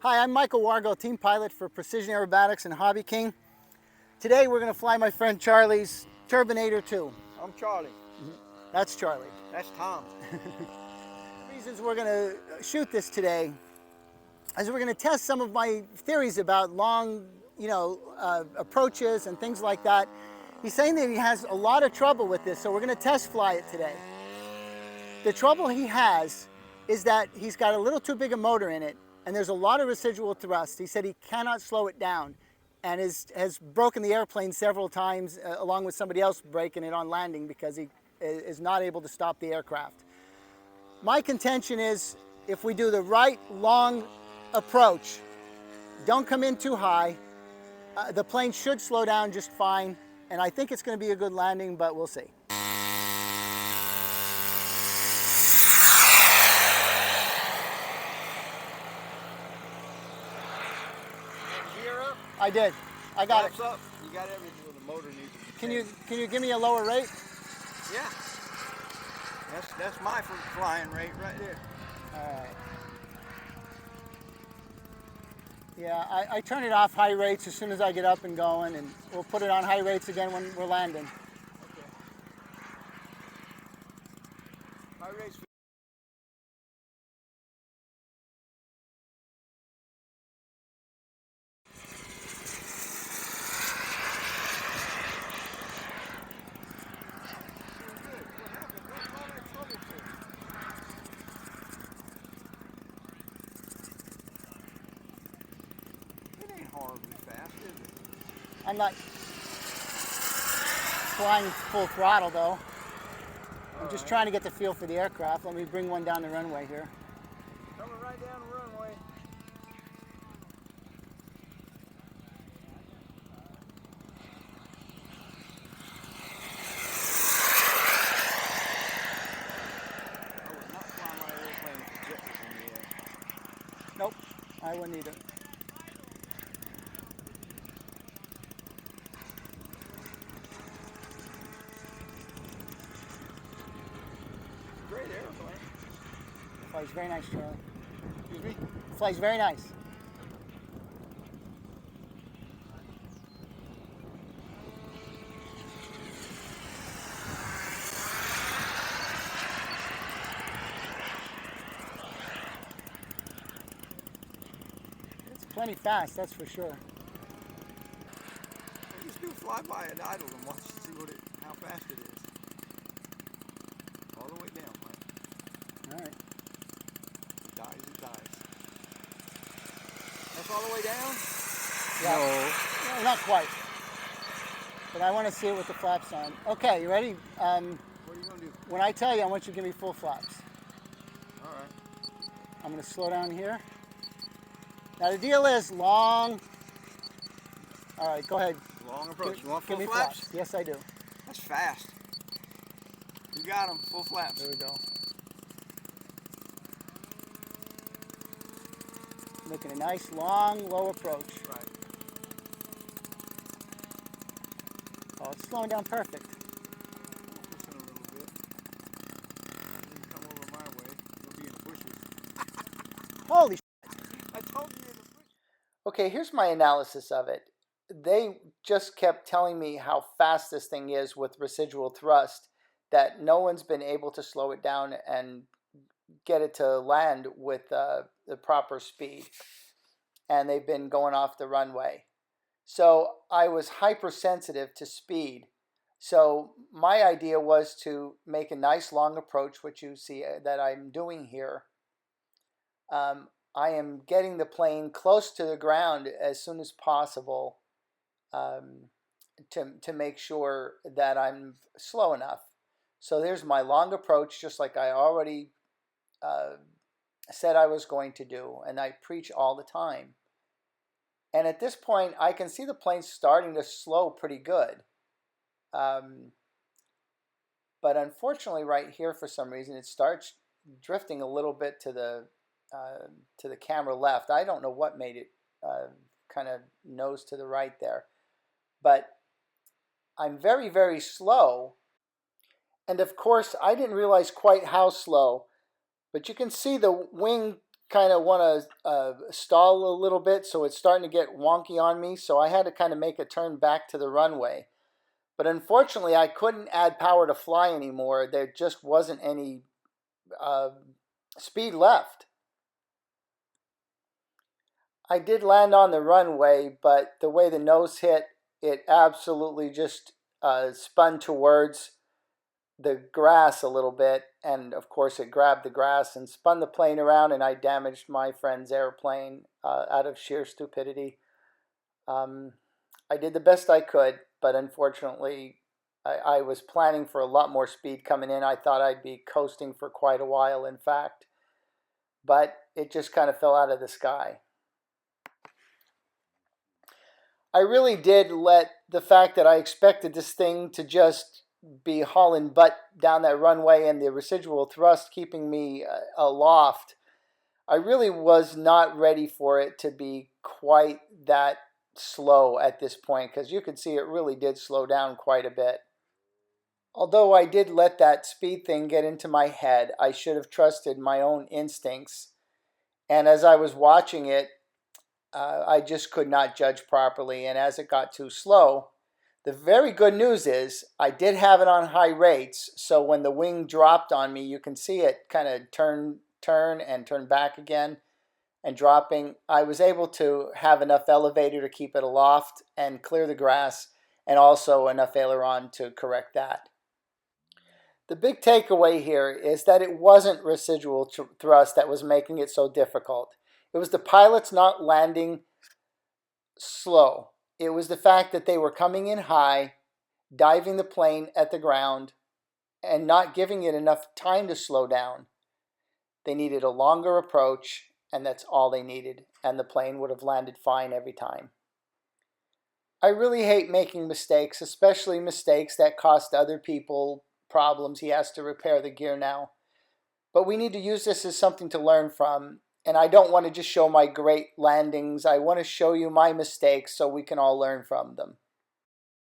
Hi, I'm Michael Wargo, team pilot for Precision Aerobatics and Hobbyking. Today we're going to fly my friend Charlie's Turbinator 2. I'm Charlie. That's Charlie. That's Tom. The reasons we're going to shoot this today is we're going to test some of my theories about long, approaches and things like that. He's saying that he has a lot of trouble with this, so we're going to test fly it today. The trouble he has is that he's got a little too big a motor in it, and there's a lot of residual thrust. He said he cannot slow it down and has broken the airplane several times, along with somebody else breaking it on landing because he is not able to stop the aircraft. My contention is if we do the right long approach, don't come in too high, the plane should slow down just fine, and I think it's going to be a good landing, but we'll see. I did. I got it. Up. You got everything with the motor needs to be Can you give me a lower rate? Yeah. That's my flying rate right there. All right. Yeah, I turn it off high rates as soon as I get up and going, and we'll put it on high rates again when we're landing. Okay. High rates. Horribly fast, is it? I'm not flying full throttle though. I'm just trying to get the feel for the aircraft. Let me bring one down the runway here. Coming right down the runway. I would not fly my airplane with jet in the air. Nope, I wouldn't either. Great airplane. Flies very nice, Charlie. Excuse me? Flies very nice. It's plenty fast, that's for sure. Just do fly by at idle and watch to see how fast it is. All the way down, Mike. All right. It dies, it dies. That's all the way down? Yeah. No, not quite. But I want to see it with the flaps on. Okay, you ready? What are you going to do? When I tell you, I want you to give me full flaps. All right. I'm going to slow down here. Now the deal is long. All right, go ahead. Long approach. You want Give full me flaps? Yes, I do. That's fast. You got them. Full flaps. There we go. Making a nice, long, low approach. Right. Oh, it's slowing down perfect. Listen a little bit. You come over my way. You'll be in the bushes. Holy shit. I told you in the bushes. Okay, here's my analysis of it. They just kept telling me how fast this thing is with residual thrust, that no one's been able to slow it down and get it to land with the proper speed. And they've been going off the runway. So I was hypersensitive to speed. So my idea was to make a nice long approach, which you see that I'm doing here. I am getting the plane close to the ground as soon as possible to make sure that I'm slow enough. So there's my long approach, just like I already said I was going to do, and I preach all the time. And at this point, I can see the plane starting to slow pretty good. But unfortunately, right here, for some reason, it starts drifting a little bit to the camera left. I don't know what made it kind of nose to the right there. But I'm very, very slow. And of course, I didn't realize quite how slow. But you can see the wing kind of want to stall a little bit, so it's starting to get wonky on me. So I had to kind of make a turn back to the runway. But unfortunately, I couldn't add power to fly anymore. There just wasn't any speed left. I did land on the runway, but the way the nose hit, it absolutely just spun towards the grass a little bit, and of course it grabbed the grass and spun the plane around, and I damaged my friend's airplane out of sheer stupidity. I did the best I could, but unfortunately I was planning for a lot more speed coming in. I thought I'd be coasting for quite a while, in fact, but it just kind of fell out of the sky. I really did let the fact that I expected this thing to just be hauling butt down that runway and the residual thrust keeping me aloft. I really was not ready for it to be quite that slow at this point, because you could see it really did slow down quite a bit. Although I did let that speed thing get into my head, I should have trusted my own instincts. And as I was watching it, I just could not judge properly, and as it got too slow, the very good news is I did have it on high rates, so when the wing dropped on me, you can see it kind of turn and turn back again and dropping. I was able to have enough elevator to keep it aloft and clear the grass, and also enough aileron to correct that. The big takeaway here is that it wasn't residual thrust that was making it so difficult. It was the pilots not landing slow. It was the fact that they were coming in high, diving the plane at the ground, and not giving it enough time to slow down. They needed a longer approach, and that's all they needed, and the plane would have landed fine every time. I really hate making mistakes, especially mistakes that cost other people problems. He has to repair the gear now. But we need to use this as something to learn from. And I don't want to just show my great landings. I want to show you my mistakes so we can all learn from them.